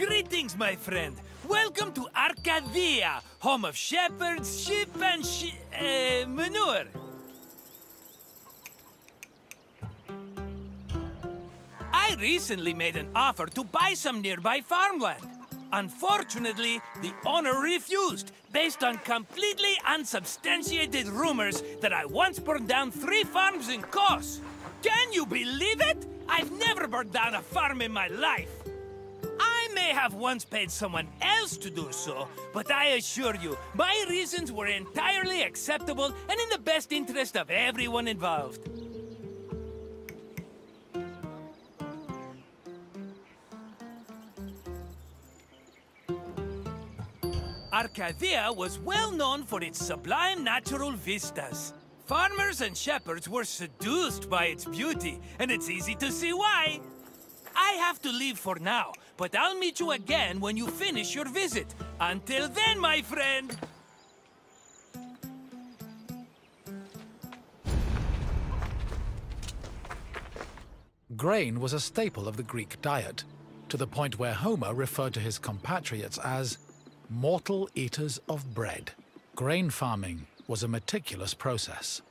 Greetings, my friend. Welcome to Arcadia, home of shepherds, sheep, and manure. I recently made an offer to buy some nearby farmland. Unfortunately, the owner refused, based on completely unsubstantiated rumors that I once burned down 3 farms in Kos. Can you believe it? I've never burned down a farm in my life. I may have once paid someone else to do so, but I assure you, my reasons were entirely acceptable and in the best interest of everyone involved. Arcadia was well known for its sublime natural vistas. Farmers and shepherds were seduced by its beauty, and it's easy to see why. I have to leave for now, but I'll meet you again when you finish your visit. Until then, my friend! Grain was a staple of the Greek diet, to the point where Homer referred to his compatriots as mortal eaters of bread. Grain farming was a meticulous process.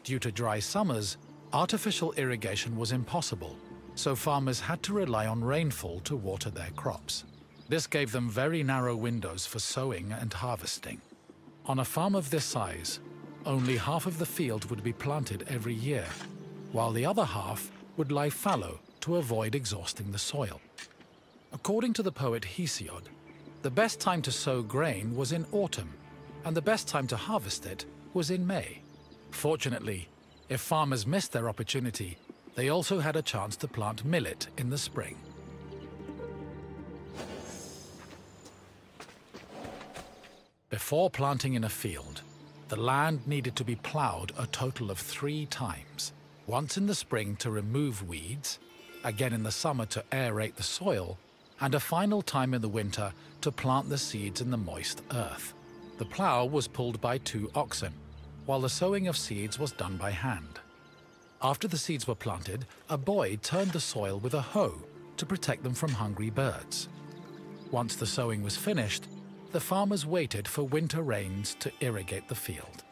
Due to dry summers, artificial irrigation was impossible, so farmers had to rely on rainfall to water their crops. This gave them very narrow windows for sowing and harvesting. On a farm of this size, only half of the field would be planted every year, while the other half would lie fallow to avoid exhausting the soil. According to the poet Hesiod, the best time to sow grain was in autumn, and the best time to harvest it was in May. Fortunately, if farmers missed their opportunity, they also had a chance to plant millet in the spring. Before planting in a field, the land needed to be plowed a total of 3 times. Once in the spring to remove weeds, again in the summer to aerate the soil, and a final time in the winter to plant the seeds in the moist earth. The plough was pulled by 2 oxen, while the sowing of seeds was done by hand. After the seeds were planted, a boy turned the soil with a hoe to protect them from hungry birds. Once the sowing was finished, the farmers waited for winter rains to irrigate the field.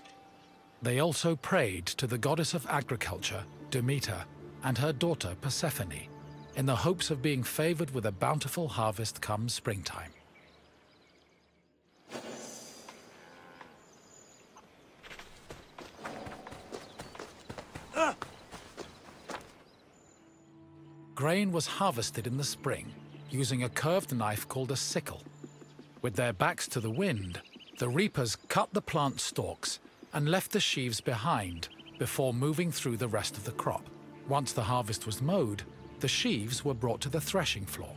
They also prayed to the goddess of agriculture, Demeter, and her daughter Persephone, in the hopes of being favored with a bountiful harvest come springtime. Grain was harvested in the spring using a curved knife called a sickle. With their backs to the wind, the reapers cut the plant stalks and left the sheaves behind before moving through the rest of the crop. Once the harvest was mowed, the sheaves were brought to the threshing floor.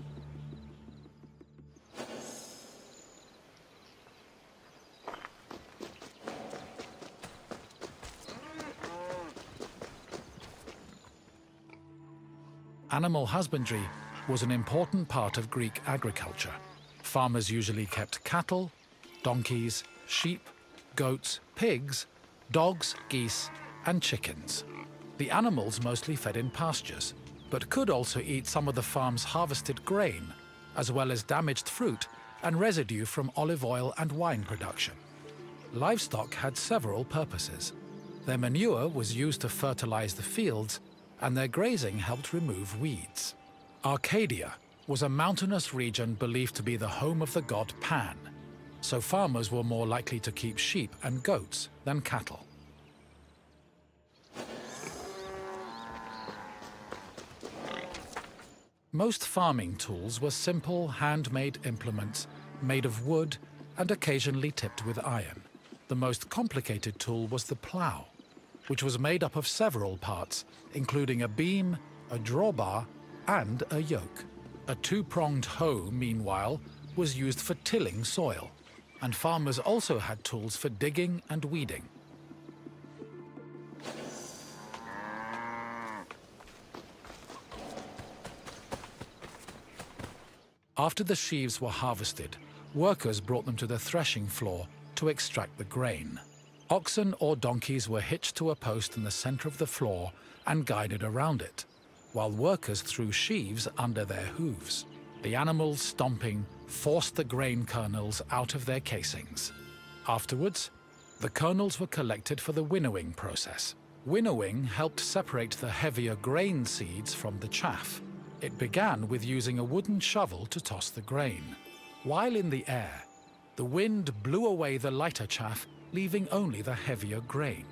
Animal husbandry was an important part of Greek agriculture. Farmers usually kept cattle, donkeys, sheep, goats, pigs, dogs, geese, and chickens. The animals mostly fed in pastures, but could also eat some of the farm's harvested grain, as well as damaged fruit and residue from olive oil and wine production. Livestock had several purposes. Their manure was used to fertilize the fields, and their grazing helped remove weeds. Arcadia was a mountainous region believed to be the home of the god Pan, so farmers were more likely to keep sheep and goats than cattle. Most farming tools were simple, handmade implements made of wood and occasionally tipped with iron. The most complicated tool was the plough, which was made up of several parts, including a beam, a drawbar, and a yoke. A 2-pronged hoe, meanwhile, was used for tilling soil, and farmers also had tools for digging and weeding. After the sheaves were harvested, workers brought them to the threshing floor to extract the grain. Oxen or donkeys were hitched to a post in the center of the floor and guided around it, while workers threw sheaves under their hooves. The animals stomping forced the grain kernels out of their casings. Afterwards, the kernels were collected for the winnowing process. Winnowing helped separate the heavier grain seeds from the chaff. It began with using a wooden shovel to toss the grain. While in the air, the wind blew away the lighter chaff, leaving only the heavier grain.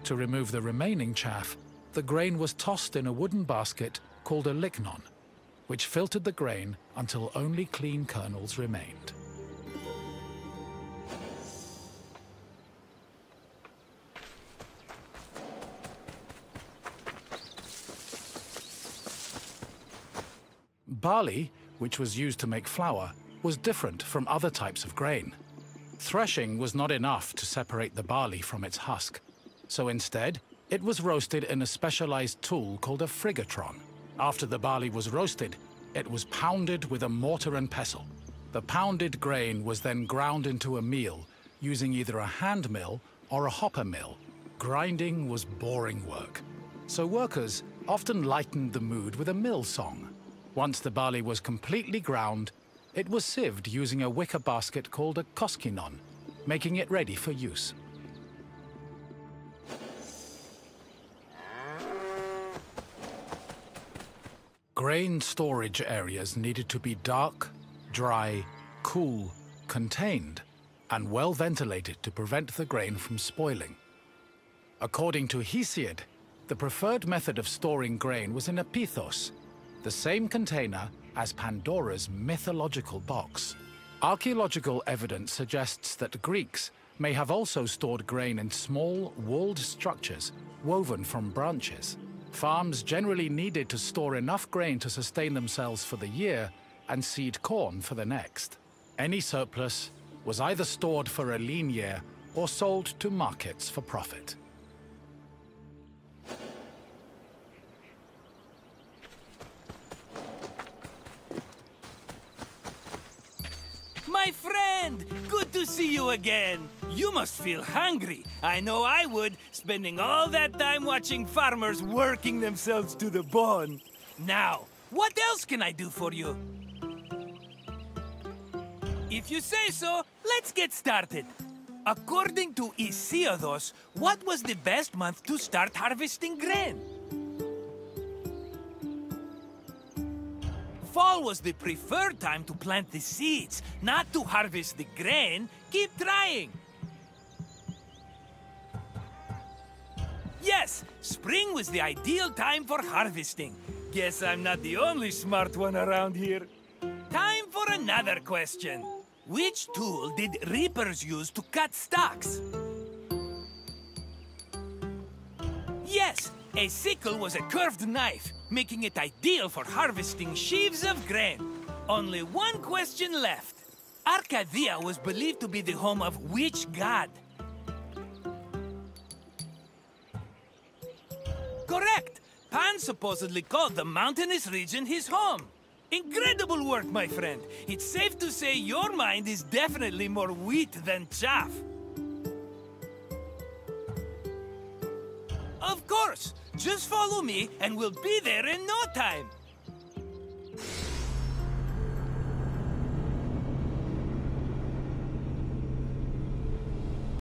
To remove the remaining chaff, the grain was tossed in a wooden basket called a lignon, which filtered the grain until only clean kernels remained. Barley, which was used to make flour, was different from other types of grain. Threshing was not enough to separate the barley from its husk, so instead, it was roasted in a specialized tool called a frigatron. After the barley was roasted, it was pounded with a mortar and pestle. The pounded grain was then ground into a meal using either a hand mill or a hopper mill. Grinding was boring work, so workers often lightened the mood with a mill song. Once the barley was completely ground, it was sieved using a wicker basket called a koskinon, making it ready for use. Grain storage areas needed to be dark, dry, cool, contained, and well ventilated to prevent the grain from spoiling. According to Hesiod, the preferred method of storing grain was in a pithos, the same container as Pandora's mythological box. Archaeological evidence suggests that Greeks may have also stored grain in small, walled structures woven from branches. Farms generally needed to store enough grain to sustain themselves for the year and seed corn for the next. Any surplus was either stored for a lean year or sold to markets for profit. My friend! Good to see you again! You must feel hungry. I know I would, spending all that time watching farmers working themselves to the bone. Now, what else can I do for you? If you say so, let's get started. According to Hesiodos, what was the best month to start harvesting grain? Fall was the preferred time to plant the seeds, not to harvest the grain. Keep trying. Yes, spring was the ideal time for harvesting. Guess I'm not the only smart one around here. Time for another question. Which tool did reapers use to cut stalks? Yes, a sickle was a curved knife, making it ideal for harvesting sheaves of grain. Only one question left. Arcadia was believed to be the home of which god? Correct! Pan supposedly called the mountainous region his home. Incredible work, my friend. It's safe to say your mind is definitely more wheat than chaff. Of course! Just follow me and we'll be there in no time.